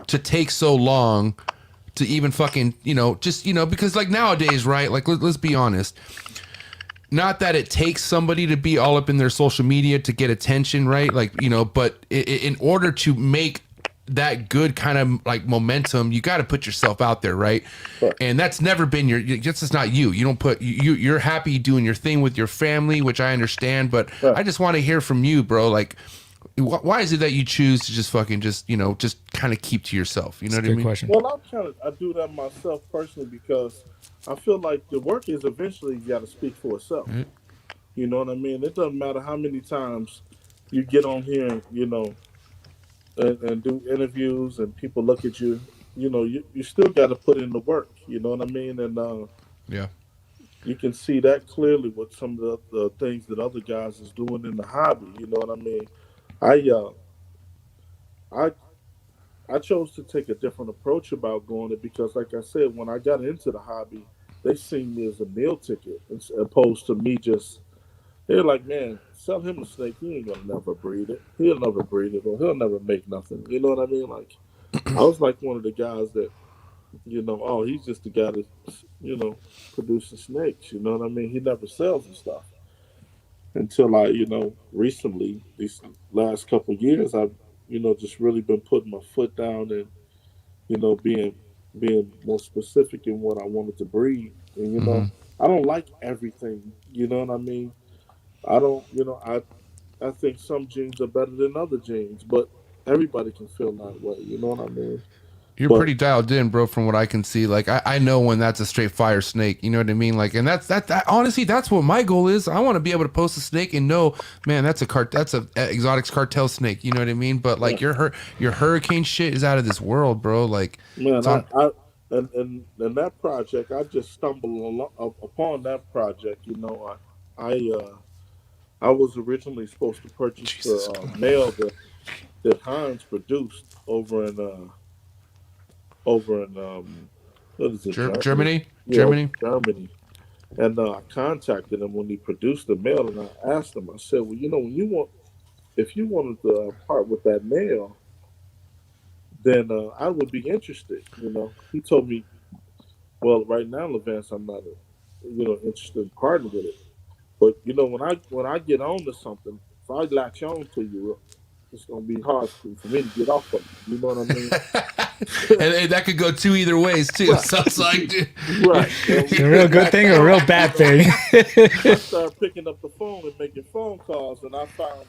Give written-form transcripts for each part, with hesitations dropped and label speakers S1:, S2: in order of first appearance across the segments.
S1: to take so long to even fucking, just, because like nowadays, right? Like, let's be honest. Not that it takes somebody to be all up in their social media to get attention, right? Like, but in order to make that good kind of like momentum, you got to put yourself out there, right? And that's never been just not you. You don't put you're happy doing your thing with your family, which I understand, but I just want to hear from you, bro. Like, why is it that you choose to just fucking just kind of keep to yourself? You know what I mean?
S2: Question.
S3: Well, I do that myself personally because I feel like the work is eventually got to speak for itself. Mm-hmm. You know what I mean? It doesn't matter how many times you get on here, and do interviews and people look at you. You still got to put in the work. You know what I mean? And
S1: yeah,
S3: you can see that clearly with some of the things that other guys is doing in the hobby. You know what I mean? I chose to take a different approach about going it because, like I said, when I got into the hobby, they seen me as a meal ticket as opposed to me just. They're like, man, sell him a snake. He ain't gonna never breed it. He'll never breed it, or he'll never make nothing. You know what I mean? Like, I was like one of the guys that, oh, he's just the guy that, produces snakes. You know what I mean? He never sells and stuff. Until I, recently, these last couple of years, I've, just really been putting my foot down and, being more specific in what I wanted to breed. And, I don't like everything. You know what I mean? I don't, I think some genes are better than other genes, but everybody can feel that way. You know what I mean?
S1: You're pretty dialed in, bro, from what I can see. Like, I know when that's a straight fire snake. You know what I mean? Like, and that honestly, that's what my goal is. I want to be able to post a snake and know, man, that's a exotics cartel snake. You know what I mean? But like your hurricane shit is out of this world, bro. Like,
S3: man, and that project, I just stumbled upon that project. I was originally supposed to purchase the male that Heinz produced over in what is it?
S1: Germany?
S3: Yeah, Germany. And I contacted him when he produced the male, and I asked him. I said, "Well, if you wanted to part with that male, then I would be interested." He told me, "Well, right now, Vance, I'm not, interested in parting with it. But when I get on to something, if I latch on to you, it's gonna be hard for me to get off of you. You know what I mean?"
S1: and that could go either ways too. Right. Sounds like, dude.
S3: Right.
S2: It's a real good thing or a real bad thing.
S3: I started picking up the phone and making phone calls, and I found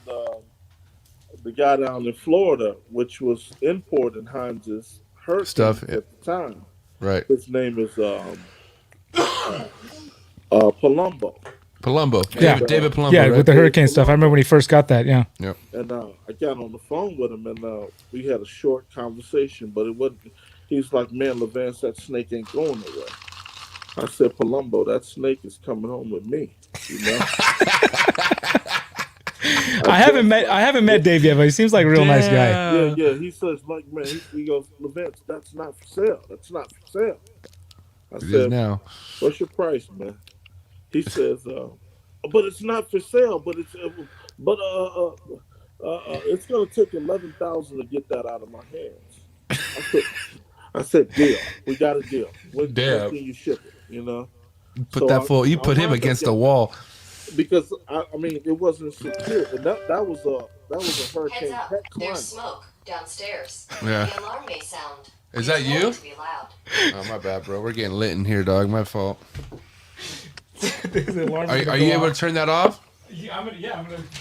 S3: the guy down in Florida, which was importing Heinz's hurricane stuff at the time.
S1: Right.
S3: His name is Palumbo.
S1: Palumbo.
S2: Yeah.
S1: David Palumbo.
S2: Yeah,
S1: right?
S2: with the hurricane stuff. I remember when he first got that, yeah.
S1: Yep.
S3: And I got on the phone with him, and we had a short conversation, but it wasn't. He's like, "Man, Vance, that snake ain't going nowhere." I said, "Palumbo, that snake is coming home with me."
S2: I haven't met Dave yet, but he seems like a real nice guy.
S3: Yeah. He says, like, man, he goes, "Vance, that's not for sale. That's not for sale." I said,
S1: now.
S3: "What's your price, man?" He says, "But it's not for sale. But it's gonna take 11,000 to get that out of my hands." I said, "Deal. We got a deal. When can you ship it?
S1: You put him against the wall.
S3: Because I mean, it wasn't secure, and that was a hurricane.
S4: Heads up, there's smoke downstairs.
S1: Yeah.
S4: The alarm may sound.
S1: Is that you? Oh, my bad, bro. We're getting lit in here, dog. My fault. Are you able to turn that off?
S2: Yeah, I'm gonna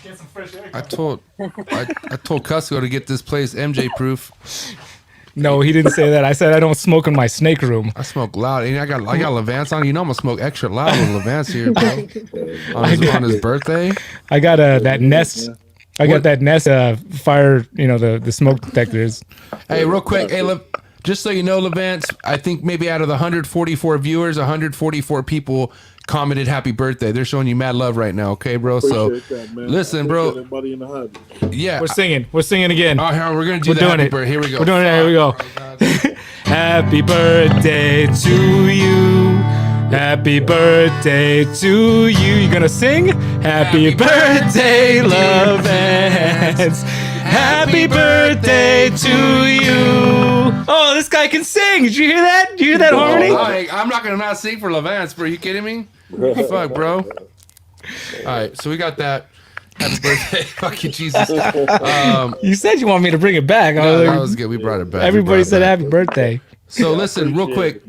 S2: get some fresh air.
S1: I told Cusco to get this place MJ proof.
S2: No, he didn't say that. I said I don't smoke in my snake room.
S1: I smoke loud. I got Levance on. I'm gonna smoke extra loud with Levance here, bro. on his birthday.
S2: I got that Nest. I got that Nest fire. The smoke detectors.
S1: Hey, real quick. Hey, just so you know, Levance, I think maybe out of the 144 viewers, 144 people commented happy birthday. They're showing you mad love right now, okay, bro?
S3: Appreciate that, man.
S1: Listen, bro.
S3: Everybody in the hobby.
S1: Yeah.
S2: We're singing again.
S1: All right, we're going to do the happy birthday. Here we go.
S2: We're doing it. Here we go. Happy birthday to you. Happy birthday to you. You gonna sing? Happy birthday, love Vance. Happy birthday to you. guy can sing. Did you hear that? Did you hear that harmony?
S1: I'm not gonna not sing for Vance, bro. Are you kidding me? Fuck, bro. All right, so we got that. Happy birthday. Fuck you, Jesus.
S2: You said you want me to bring it back.
S1: That was good. We brought it back.
S2: Everybody said happy birthday.
S1: So listen, real quick,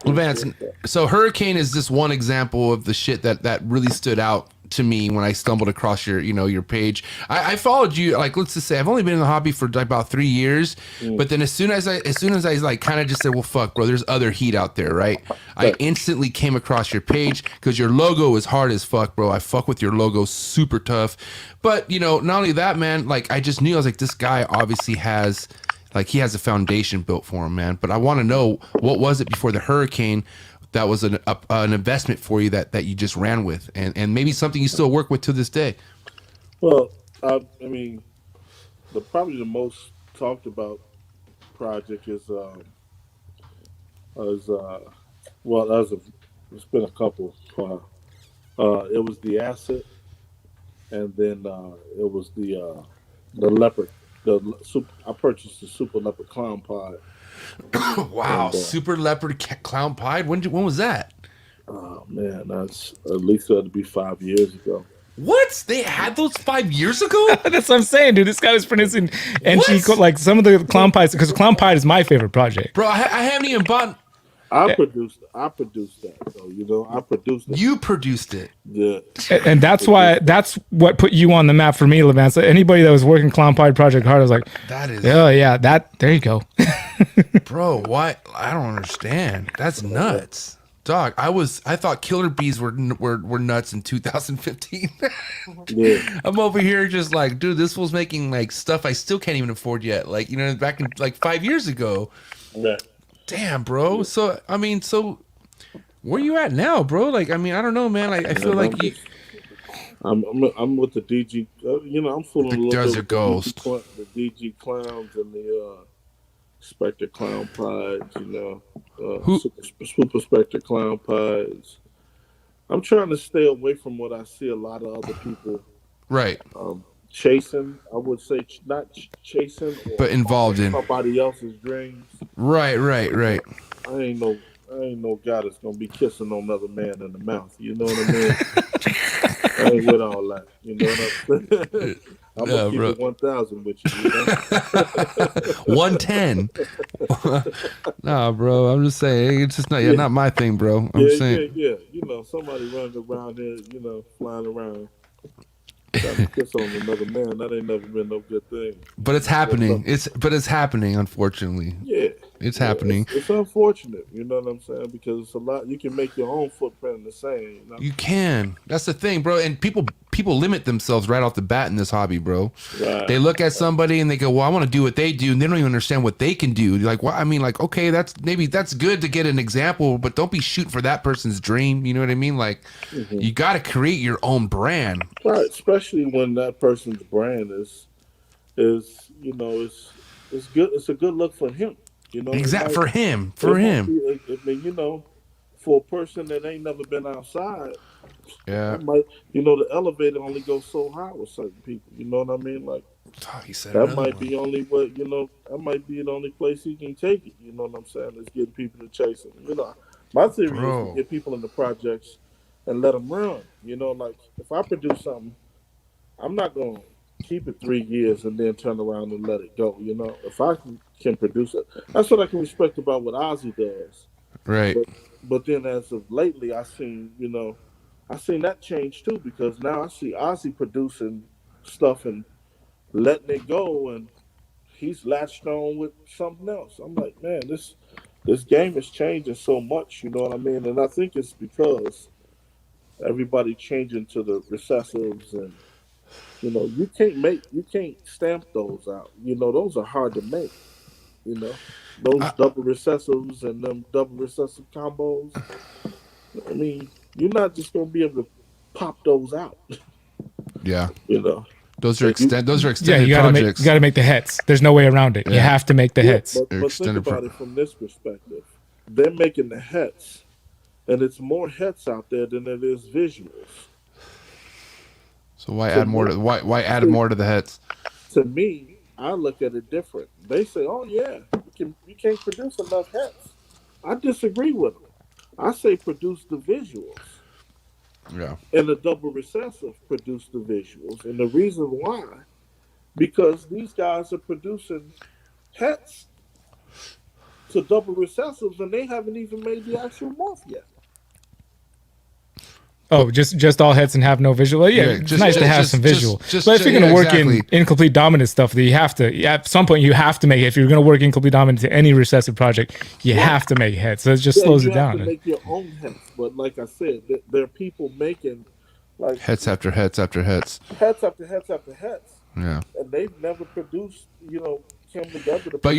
S1: Vance.
S3: Appreciate
S1: So Hurricane is just one example of the shit that really stood out to me when I stumbled across your page. I followed you, like, let's just say I've only been in the hobby for like about 3 years, but then as soon as I like kind of just said, well, fuck, bro, there's other heat out there, right? I instantly came across your page because your logo is hard as fuck, bro. I fuck with your logo, super tough. But not only that, man, like I just knew, I was like, this guy obviously has, like, he has a foundation built for him, man. But I want to know, what was it before the Hurricane that was an investment for you that you just ran with, and maybe something you still work with to this day?
S3: Well, I mean, probably the most talked about project is it's been a couple. It was the Acid, and then it was the Leopard. I purchased the Super Leopard Clown Pod.
S1: Wow, Super Leopard Clown Pied. When was that?
S3: Oh man, that's at least it had to be 5 years ago.
S1: What? They had those 5 years ago?
S2: That's what I'm saying, dude. This guy was producing NG, like some of the Clown Pies, because Clown Pie is my favorite project.
S1: Bro, I haven't even bought.
S3: I produced that, so I produced it.
S1: You produced it.
S3: Yeah.
S2: And that's what put you on the map for me, Levance. So anybody that was working Clown Pie Project hard, I was like,
S1: that is.
S2: Oh yeah, there you go.
S1: Bro, what? I don't understand. That's nuts. Dog, I thought Killer Bees were nuts in 2015.
S3: Yeah.
S1: I'm over here just like, dude, this was making like stuff I still can't even afford yet. Like, back in like 5 years ago.
S3: Yeah.
S1: Damn, bro. So where you at now, bro? Like, I mean, I don't know, man. I feel like you.
S3: I'm with the DG. I'm fooling a little
S1: Desert
S3: bit with
S1: Ghost,
S3: the DG Clowns and the Spectre Clown Pies. Super Spectre Clown Pies. I'm trying to stay away from what I see a lot of other people.
S1: Right.
S3: Chasing, I would say, not chasing,
S1: but involved in
S3: somebody else's dreams.
S1: Right.
S3: I ain't no guy that's gonna be kissing on another man in the mouth. You know what I mean? I ain't with all that. You know what I'm saying? I'm gonna keep it 1,000 with you.
S1: 110. Nah, bro. I'm just saying, it's just not my thing, bro. I'm saying.
S3: Yeah. Somebody running around here, flying around. Trying to kiss on another man, that ain't never been no good thing.
S1: But it's happening. It's happening, unfortunately.
S3: Yeah.
S1: It's happening.
S3: It's unfortunate, you know what I'm saying? Because it's a lot. You can make your own footprint in the sand.
S1: You can. That's the thing, bro. And people limit themselves right off the bat in this hobby, bro.
S3: Right.
S1: They look at somebody and they go, "Well, I want to do what they do," and they don't even understand what they can do. Like, well, I mean, like, okay, that's good to get an example, but don't be shooting for that person's dream. You know what I mean? Like, you got to create your own brand.
S3: Right. Especially when that person's brand is it's good. It's a good look for him.
S1: Exactly, for him.
S3: I mean, for a person that ain't never been outside,
S1: yeah,
S3: the elevator only goes so high with certain people. You know what I mean? Like, that might be only what that might be the only place he can take it. You know what I'm saying? Is getting people to chase him. My theory is to get people in the projects and let them run. Like if I produce something, I'm not gonna keep it 3 years and then turn around and let it go. If I can produce it, that's what I can respect about what Ozzy does.
S1: Right.
S3: But then as of lately, I seen that change too, because now I see Ozzy producing stuff and letting it go, and he's latched on with something else. I'm like, man, this game is changing so much. You know what I mean? And I think it's because everybody changing to the recessives, and you can't stamp those out. Those are hard to make. Those double recessives and them double recessive combos. I mean, you're not just gonna be able to pop those out.
S1: Yeah.
S3: Those
S1: are extended projects.
S2: You gotta make the hits. There's no way around it. You have to make the hits.
S3: But think about it from this perspective. They're making the hits, and it's more hits out there than it is visuals.
S1: So why add more to the hits?
S3: To me, I look at it different. They say, "Oh yeah, you can't produce enough hets. I disagree with them. I say produce the visuals.
S1: Yeah.
S3: And the double recessive produce the visuals. And the reason why, because these guys are producing hets to double recessives and they haven't even made the actual morph yet.
S2: Oh, just all hets and have no visual. Well, yeah, it's nice to have some visual. But if you're going to work in incomplete dominant stuff, you have to. At some point, you have to make it. If you're going to work incomplete dominant to any recessive project, you have to make hets. So it just slows it down.
S3: You have to make your own hets. But like I said, there are people making like
S1: hets after hets after hets.
S3: Hets after hets after hets.
S1: Yeah.
S3: And they've never produced, came together to
S1: but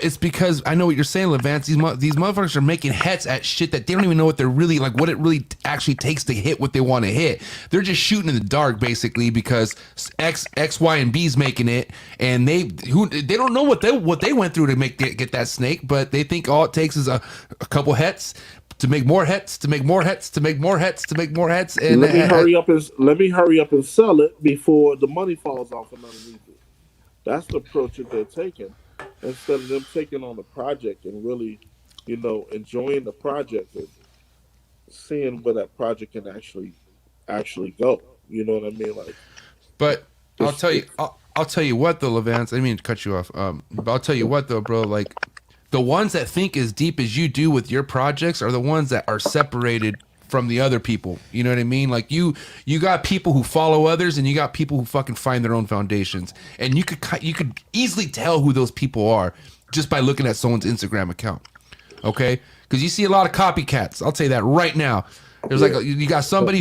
S1: it's because I know what you're saying, Vance. These motherfuckers are making hets at shit that they don't even know what they're really like, what it really actually takes to hit what they want to hit. They're just shooting in the dark basically because X, Y, and B's making it, and they don't know what they went through to get that snake, but they think all it takes is a couple hets to make more hets, to make more hets, to make more hets, to make more hets. And
S3: let me hurry up and sell it before the money falls off from underneath it. That's the approach that they're taking, instead of them taking on the project and really, enjoying the project and seeing where that project can actually go. You know what I mean? Like,
S1: but I'll tell you what though, Vance. I didn't mean to cut you off. But I'll tell you what though, bro. Like, the ones that think as deep as you do with your projects are the ones that are separated from the other people. You know what I mean? Like you got people who follow others, and you got people who fucking find their own foundations. And you could easily tell who those people are just by looking at someone's Instagram account. Okay? Because you see a lot of copycats. I'll tell you that right now. There's like you got somebody